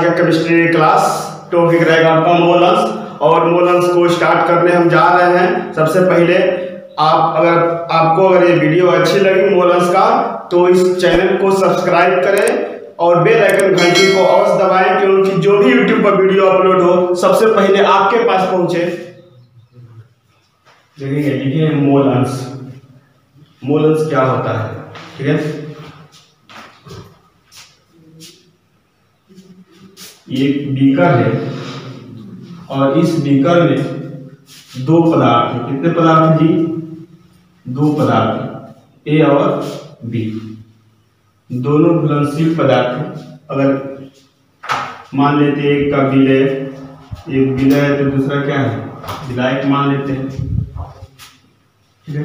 का chemistry class topic रहेगा आपका मोल अंश। और मोल अंश को स्टार्ट करने हम जा रहे हैं। सबसे पहले आपको अगर ये वीडियो अच्छी लगी मोल अंश का तो इस चैनल को सब्सक्राइब करें और बेल आइकन घंटी को अवश्य दबाएं, क्योंकि जो भी यूट्यूब पर वीडियो अपलोड हो सबसे पहले आपके पास पहुंचे। देखिए मोल अंश। मोल अंश क्या होता है, ठीक है। एक बीकर है और इस बीकर में दो पदार्थ है। कितने पदार्थ जी? दो पदार्थ, ए और बी, दोनों घुलनशील पदार्थ हैं। अगर मान लेते हैं एक का विलय, एक विलय है तो दूसरा क्या है? विलायक मान लेते हैं, ठीक है।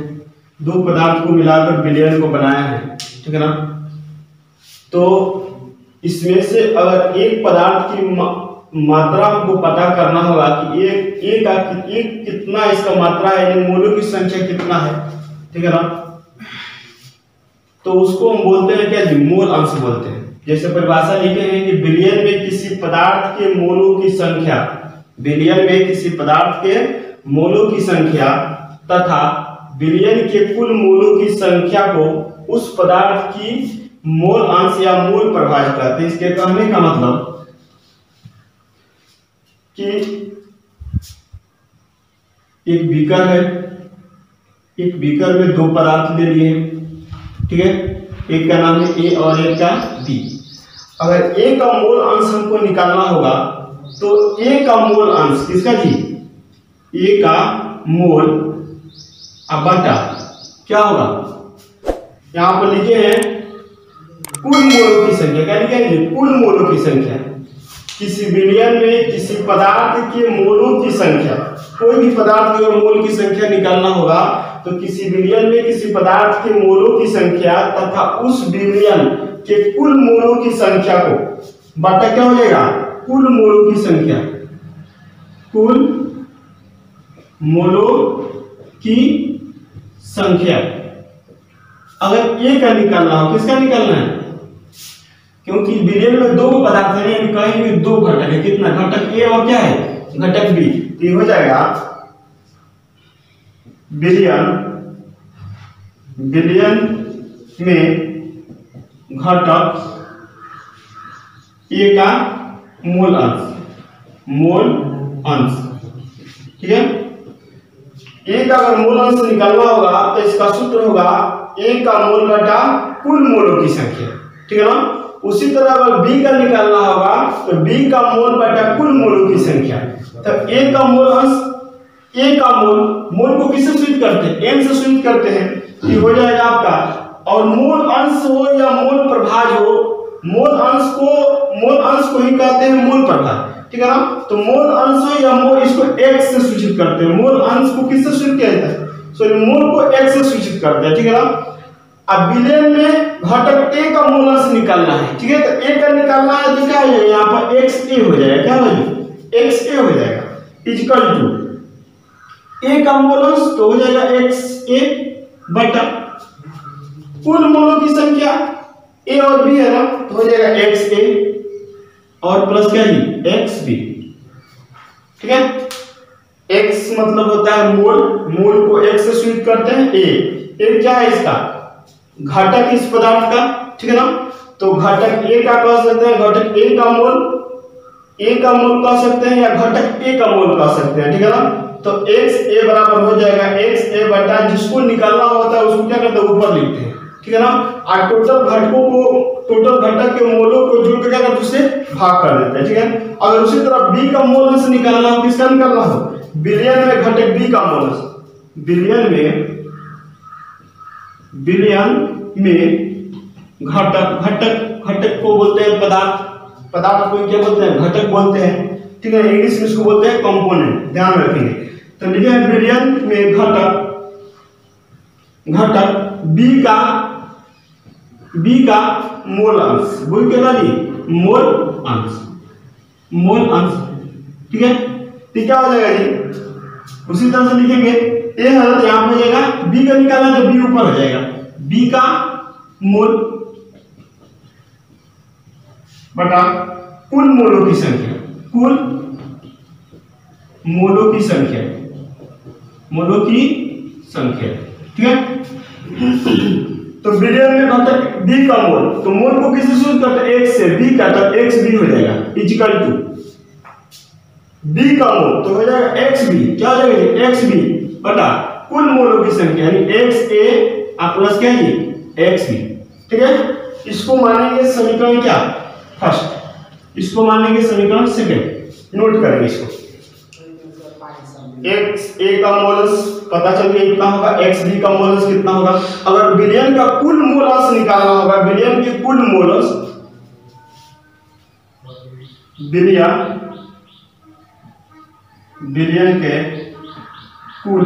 दो पदार्थ को मिलाकर विलयन को बनाया है, ठीक है ना। तो इसमें से अगर एक पदार्थ की मात्रा हमको पता करना होगा कि एक कितना इसका मात्रा है, यानी मोलों की संख्या कितना है, ठीक है ना। तो उसको हम बोलते हैं क्या जी? मोल अंश बोलते हैं। जैसे परिभाषा लिखे हैं कि विलयन में किसी पदार्थ के मोलों की संख्या, विलयन में किसी पदार्थ के मोलों की संख्या तथा विलयन के कुल मोलों की संख्या को उस पदार्थ की मोल अंश या मोल प्रभाज कहते हैं। इसके कहने का मतलब कि एक बीकर है, एक बीकर में दो पदार्थ ले लिए, ठीक है। एक का नाम है ए और एक का बी। अगर ए का मोल अंश हमको निकालना होगा तो ए का मोल अंश किसका जी? ए का मोल अब बटा क्या होगा? यहां पर लिखे हैं कुल मोलों की संख्या। क्या लिखे हैं? कुल मोलों की संख्या। किसी विलयन में किसी पदार्थ के मोलों की संख्या, कोई भी पदार्थ के मोल की संख्या निकालना होगा तो किसी विलयन में किसी पदार्थ के मोलों की संख्या तथा उस विलयन के कुल मोलों की संख्या को बटा क्या हो जाएगा? कुल मोलों की संख्या, कुल मोलों की संख्या। अगर ए का निकालना हो, किसका निकालना है? क्योंकि विलयन में दो पदार्थ है, कहीं भी दो घटक है। कितना घटक? ए और क्या है? घटक बी। ये हो जाएगा विलयन में घटक ए का मोल अंश, ठीक है। ए का अगर मोल अंश निकालना होगा तो इसका सूत्र होगा ए का मोल बटा कुल मोलों की संख्या, ठीक है ना। उसी तरह अगर बी का निकालना होगा तो बी का मोल बटा कुल मोलों की संख्या। तो ए का मोल अंश, ए का मोल को किससे सूचित करते हैं? एन से सूचित करते हैं। ये हो जाएगा आपका। और मोल अंश हो या मोल प्रभाज हो, मोल अंश को ही कहते हैं मोल प्रभाज, ठीक है ना। तो मोल अंश हो या मोल, इसको एक्स से सूचित करते हैं। मोल अंश को किससे सूचित किया जाता है? सॉरी, मोल को एक्स से सूचित करते हैं, ठीक है ना। अब विलयन में घटक ए का मोल अंश निकालना है, ठीक है। तो ए का निकालना है तो क्या हो जाएगा? यहाँ पर एक्स ए हो जाएगा। क्या हो जाएगा? एक्स ए हो जाएगा इक्वल टू ए का मोल अंश तो हो जाएगा एक्स ए बटा कुल मोलों की संख्या ए और बी है ना, तो हो जाएगा एक्स ए और प्लस क्या जी? एक्स बी, ठीक है। एक्स मतलब होता है मोल, मोल को एक्स से सूचित करते हैं। ए क्या है? इसका घटक इस पदार्थ का, ठीक है ना। तो घटक ए का कह सकते हैं, घटक ए का मोल कह सकते हैं या घटक ए का मोल कह सकते हैं, ठीक है ना। तो एक्स ए बराबर हो जाएगा एक्स ए बटा, जिसको निकालना होता है उसको क्या करते हैं? ऊपर लिखते हैं, ठीक है ना। और टोटल घटक के मोलों को जोड़ के क्या करते हैं? उससे भाग कर देते हैं, ठीक है। अगर उसी तरह बी का मोल अंश निकालना हो, किसका निकालना हो? विलयन में घटक बी का मोल अंश, विलयन में घटक को बोलते हैं पदार्थ को क्या बोलते हैं? घटक बोलते हैं, ठीक है। इंग्लिश में इसको बोलते हैं कंपोनेंट, ध्यान रखेंगे। तो लिखे हैं विलयन में घटक बी का मोल अंश, बोल के डाली मोल अंश, ठीक है। तो क्या हो जाएगा जी? उसी तरह से लिखेंगे ए हजरत यहां पर हो जाएगा, बी का निकालना तो बी ऊपर हो जाएगा, बी का मोल बटा कुल मोलों की संख्या, कुल मोलों की संख्या, मोलों की संख्या, ठीक है। तो बिलियन में घटक बी का मोल, तो मोल को किससे सूचित करते हैं? एक्स से, बी का तो एक्स बी हो जाएगा इक्वल टू बी का मोल, तो हो जाएगा एक्स बी, क्या हो जाएगा? एक्स बी बटा कुल मोलों की संख्या यानी एक्स ए प्लस क्या है एक्स बी, ठीक है। इसको मानेंगे समीकरण क्या? फर्स्ट। इसको मानेंगे समीकरण सेकंड। नोट करेंगे इसको। एक्स ए का मोलस पता चल गया कितना होगा, एक्स बी का मोलस कितना होगा। अगर बिलियन का कुल मोलस निकालना होगा, बिलियन के कुल मोलस, बिलियन के कुल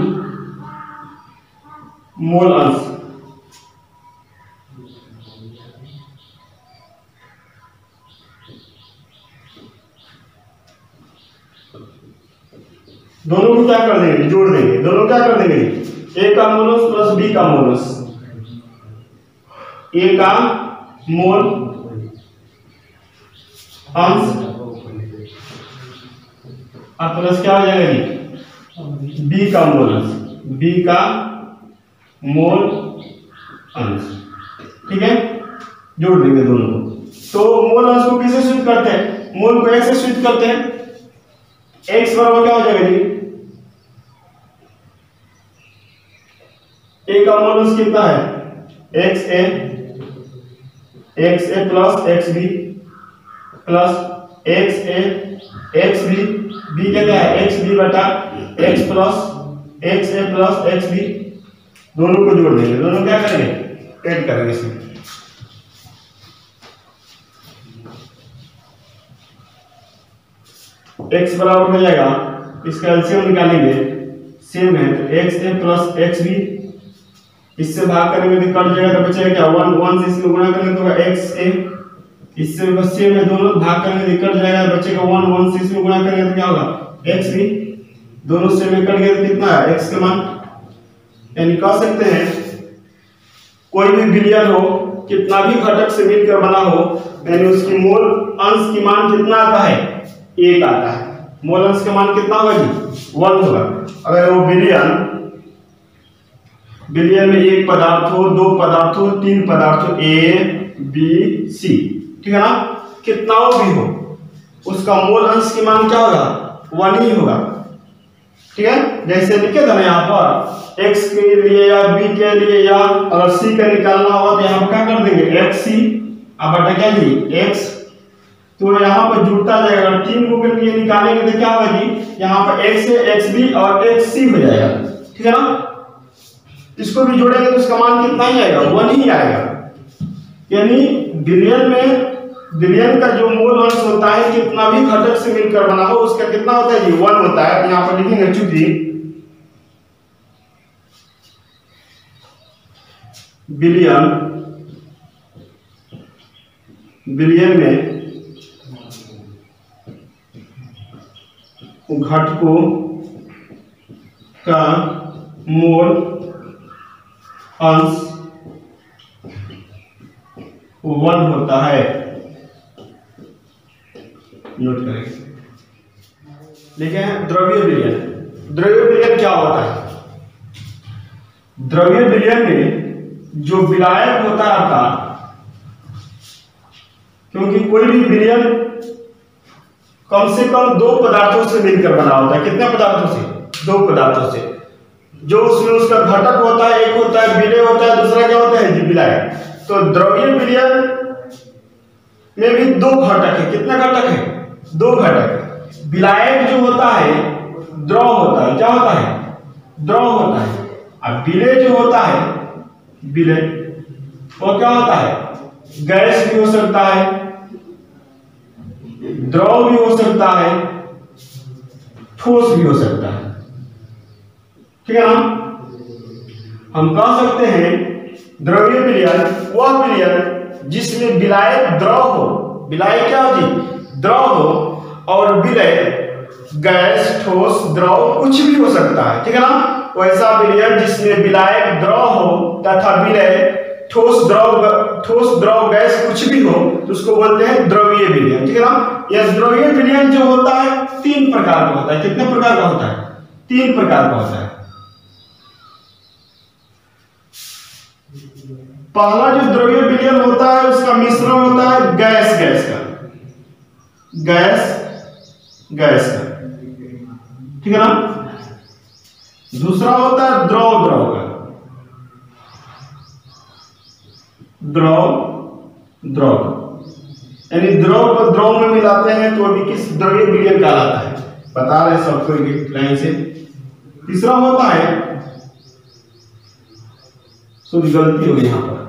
मोल अंश, दोनों को क्या कर देंगे? जोड़ देंगे। दोनों क्या कर देंगे? ए का मोलस प्लस बी का मोलस, ए का मोल अंश और प्लस क्या हो जाएगा? बी का मोल अंश, बी का मोल अंश, ठीक है। जोड़ देंगे दोनों को। तो मोल अंश को किससे सूचित करते हैं? मोल को एक्स से सूचित करते हैं। एक्स बराबर क्या हो जाएगा जी? ए का मोल अंश कितना है? X A plus X B plus X B, B क्या है? एक्स बी बटा X plus X A plus X B, दोनों को जोड़ देंगे। दोनों क्या करेंगे? ऐड करेंगे इसमें। x बराबर हो जाएगा, इसका एलसीएम निकालेंगे, सेम है तो x A plus X B, इससे भाग करेंगे तो कट जाएगा तो बचेगा क्या? 1 से इसमें गुणा करेंगे तो एक्स ए, इससे बस सेम है, दोनों भाग करेंगे तो कट जाएगा, बचेगा 1 से इसमें गुणा करेंगे तो क्या होगा? एक्स बी, दोनों से में कट गया तो कितना है? एक्स का मान। यानी कह सकते हैं कोई भी बिलियन हो, कितना भी घटक से मिलकर बना हो, यानी उसकी मोल अंश की मान कितना आता है? 1 आता है। मोल अंश का मान कितना होगा जी? 1 होगा। अगर वो बिलियन में एक पदार्थ हो, दो पदार्थ हो, तीन पदार्थ हो, ए बी सी, ठीक है ना, कितना भी हो, उसका मोल अंश की मान क्या होगा? 1 ही होगा, ठीक है। जैसे लिखे था ना यहाँ पर x के लिए या b के लिए, या अगर c का निकालना होगा तो यहाँ पर क्या कर देंगे? एक्स सी अब बटा क्या जी? x, तो यहाँ पर जुड़ता जाएगा। अगर 3 को के लिए निकालेंगे तो क्या होगा जी? यहाँ पर x है, xb और xc हो जाएगा, ठीक है ना। इसको भी जोड़ेंगे तो इसका मान कितना ही आएगा? 1 ही आएगा। यानी बिलियन का जो मोल अंश होता है, कितना भी घटक से मिलकर बना हो, उसका कितना होता है जी? 1 होता है। यहाँ पर लिखेंगे चूंकि बिलियन में घटकों का मोल अंश 1 होता है। नोट करेंगे। देखें द्रव्य विलयन। द्रव्य विलयन क्या होता है? द्रव्य विलयन में जो विलायक होता है आपका, क्योंकि कोई भी विलयन कम से कम 2 पदार्थों से मिलकर बना होता है। कितने पदार्थों से? 2 पदार्थों से। जो उसमें उसका घटक होता है, एक होता है विलय होता है, दूसरा क्या होता है जी? विलायक। तो द्रव्य विलयन में भी 2 घटक है। कितने घटक है? 2 घटक। विलायक जो होता है द्रव होता है। क्या होता है? द्रव होता है। अब विलय जो होता है, विलय वो क्या होता है? गैस भी हो सकता है, द्रव भी हो सकता है, ठोस भी हो सकता है, ठीक है ना। हम कह सकते हैं द्रव्य विलयन वह विलयन जिसमें विलायक द्रव हो। विलायक क्या हो जी? द्रव हो, और विलय गैस, ठोस, द्रव कुछ भी हो सकता है, ठीक है ना। वैसा विलयन जिसमें विलायक द्रव हो तथा विलय ठोस द्रव गैस कुछ भी हो तो उसको बोलते हैं द्रवीय विलयन, ठीक है ना। यह द्रवीय विलयन जो होता है 3 प्रकार का होता है। कितने प्रकार का होता है? 3 प्रकार का होता है। पहला जो द्रवीय विलयन होता है उसका मिश्रण होता है गैस गैस का, ठीक है ना। दूसरा होता है द्रव द्रव का, द्रव यानी द्रव को द्रव में मिलाते हैं तो अभी किस द्रवीय विलयन कहलाता है, बता रहे सबको एक लाइन से। तीसरा होता है, शुद्ध गलती हो गई यहां पर,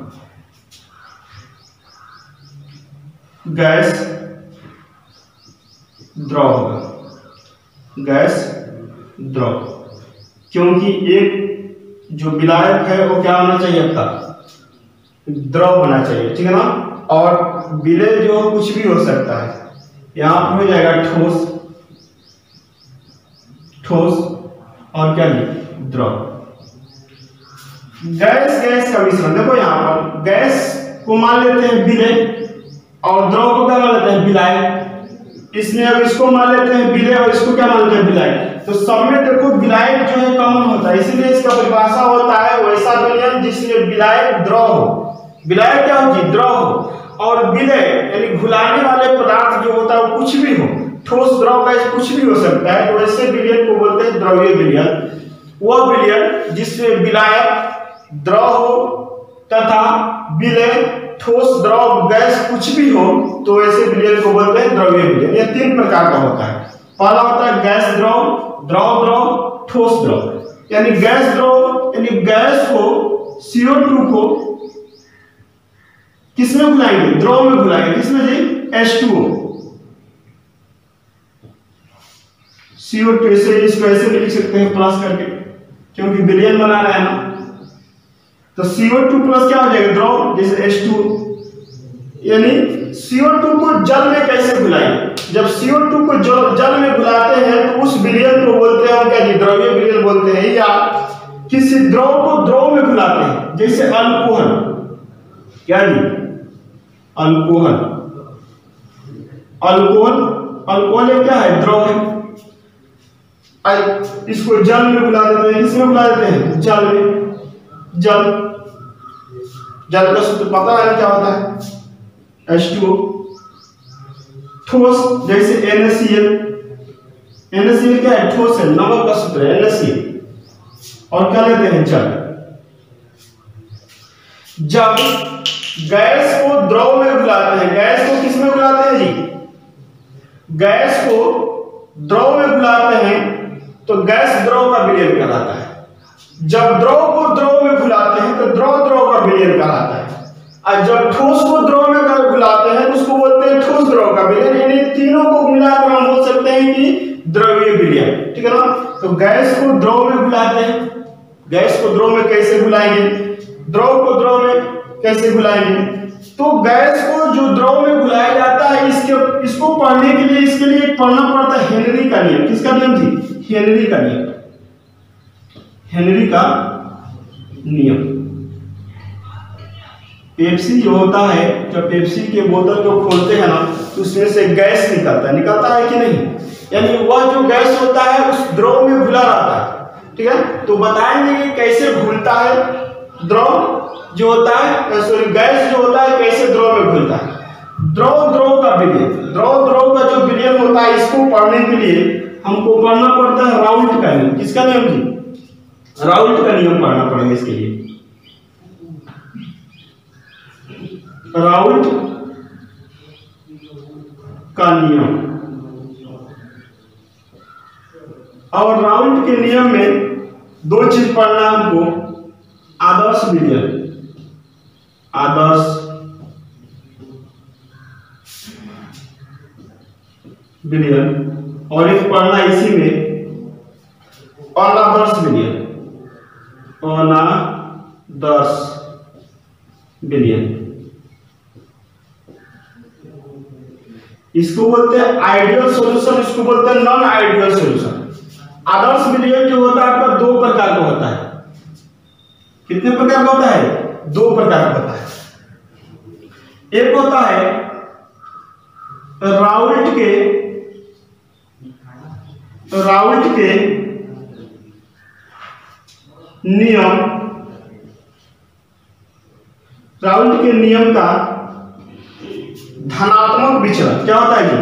गैस द्रव, क्योंकि एक जो विलायक है वो क्या होना चाहिए आपका, द्रव होना चाहिए, ठीक है ना। और विलय जो कुछ भी हो सकता है, यहां पर हो जाएगा ठोस और क्या नहीं, द्रव। गैस का मिश्रण, देखो यहां पर गैस को मान लेते हैं विलय और द्रव को क्या मान लेते हैं, विलायक। इसमें अब इसको मान लेते हैं विलय और इसको क्या मानते हैं, विलायक। तो सब में देखो विलायक जो है कॉमन होता है, इसीलिए इसका परिभाषा होता है वैसा विलयन जिसमें विलायक द्रव हो। विलायक क्या होती है, द्रव हो, और विलय यानी घुलाने वाले पदार्थ जो होता है वो कुछ भी हो, ठोस द्रव गैस कुछ भी हो सकता है, तो ऐसे विलयन को बोलते हैं द्रवीय विलयन। वह विलयन जिसमें विलायक द्रव हो तथा विलय ठोस द्रव गैस कुछ भी हो, तो ऐसे विलयन को बोलते हैं द्रवीय विलयन। यह 3 प्रकार का होता है। पहला होता है गैस द्रव, ठोस द्रव। यानी गैस द्रव यानी गैस को CO2 को किसमें घुलाएंगे, द्रव में घुलाएंगे, किसमें जी, H2O। CO2 से इसको ऐसे भी लिख सकते हैं प्लस करके, क्योंकि विलयन बना रहा है ना। तो CO2 प्लस क्या हो जाएगा, द्रव, जैसे H2O। यानी CO2 को जल में कैसे घुलाएंगे, जब CO2 को जल में घुलाते हैं तो उस विलयन को बोलते हैं क्या जी, द्रवीय विलयन बोलते हैं। या किसी द्रव को द्रव में घुलाते हैं, जैसे अल्कोहल, क्या जी, अल्कोहल क्या है, द्रव है। इसको जल में घुला देते हैं, किसमें घुला देते हैं, जल में। जल का सूत्र पता है क्या होता है, H2O। ठोस जैसे NaCl क्या है, ठोस है, नमक का सूत्र है NaCl। और क्या लेते हैं, जल। जब गैस को द्रव में घुलाते हैं, गैस को किस में घुलाते हैं जी, गैस को द्रव में घुलाते हैं तो गैस द्रव का विलयन कहलाता है। जब द्रव को द्रव में घुलाते हैं तो द्रव का विलयन कहलाता है। और जब ठोस को द्रव में घुलाते हैं तो उसको बोलते हैं ठोस द्रव का विलयन। यानी तीनों को मिलाकर हम बोल सकते हैं कि द्रवीय विलयन, ठीक है ना। तो गैस को द्रव में घुलाते हैं, गैस को द्रव में कैसे घुलाएंगे, द्रव को द्रव में कैसे घुलाएंगे, तो गैस को जो द्रव में घुलाया जाता है इसको पढ़ने के लिए इसके लिए पढ़ना पड़ता है हेनरी का नियम। किसका नियम थी, हेनरी का नियम, हेनरी का नियम। पेप्सी जो होता है, जब पेप्सी के बोतल को खोलते हैं ना तो उसमें से गैस निकलता है कि नहीं, यानी वह जो गैस होता है उस द्रव में घुला रहता है, ठीक है। तो बताएंगे कि कैसे घुलता है द्रव जो होता है, सॉरी गैस जो होता है कैसे द्रव में घुलता है। द्रव का विलयन, द्रव का जो विलयन होता है इसको पढ़ने के लिए हमको पढ़ना पड़ता है राउल्ट का नियम। किसका नियम जी, राउल्ट का नियम पढ़ना पड़ेगा इसके लिए। राउल्ट का नियम, और राउल्ट के नियम में 2 चीज पढ़ना हमको, आदर्श विलयन, आदर्श विलयन, और एक पढ़ना इसी में अनादर्श विलयन, अनादर्श विलयन। इसको बोलते हैं आइडियल सॉल्यूशन, इसको बोलते हैं नॉन आइडियल सॉल्यूशन। आदर्श विलयन जो होता है आपका 2 प्रकार का होता है। कितने प्रकार का होता है, 2 प्रकार का होता है। एक होता है राउल्ट के नियम, राउल्ट के नियम का धनात्मक विचलन। क्या होता है जी?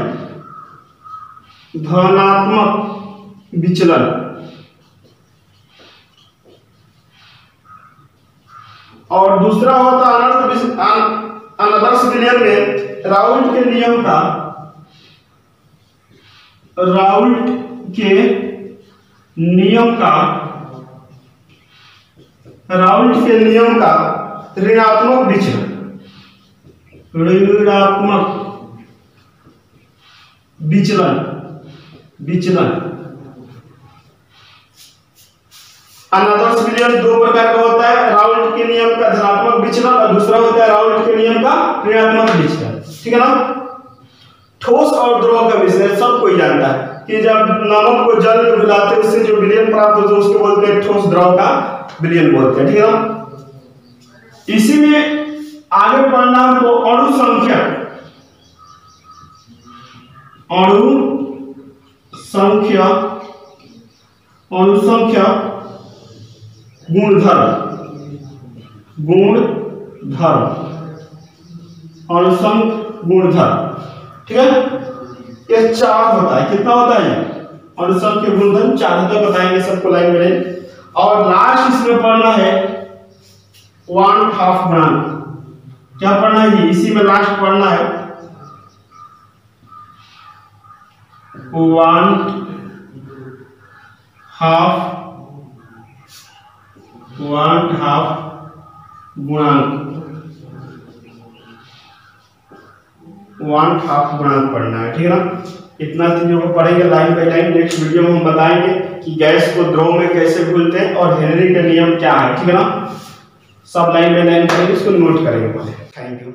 धनात्मक विचलन। और दूसरा होता है अनदर्श विलयन में राउल्ट के नियम का ऋणात्मक विचलन। अनदर्श विलयन दो प्रकार का होता है, राउल्ट के नियम का धनात्मक विचलन और दूसरा होता है राउल्ट के नियम का ऋणात्मक विचलन। ठीक है ना? ठोस और द्रव का विषय सब कोई जानता है कि जब नमक को जल में घुलाते हैं उससे जो विलयन प्राप्त होता है उसको बोलते हैं ठोस द्रव का विलयन बोलते हैं। ठीक है ना? इसी में आगे पढ़ना हमको अणु संख्या गुणधर्म। ठीक है? ये 4 होता है। कितना होता है? अणुसंख्य गुणधर्म 4 होता है, बताएंगे सबको लाइन में। और लास्ट इसमें पढ़ना है 1/2 गुणांक। क्या पढ़ना है जी? इसी में लास्ट पढ़ना है 1/2 गुणांक। 1/2 गुणांक पढ़ना है। ठीक है ना? इतना चीजों को पढ़ेंगे line by line. Next video में हम बताएंगे कि गैस को द्रव में कैसे घुलते हैं और हेनरी का नियम क्या है। ठीक है ना? सब लाइन बाय लाइन पढ़ेंगे, इसको नोट करेंगे। Thank you.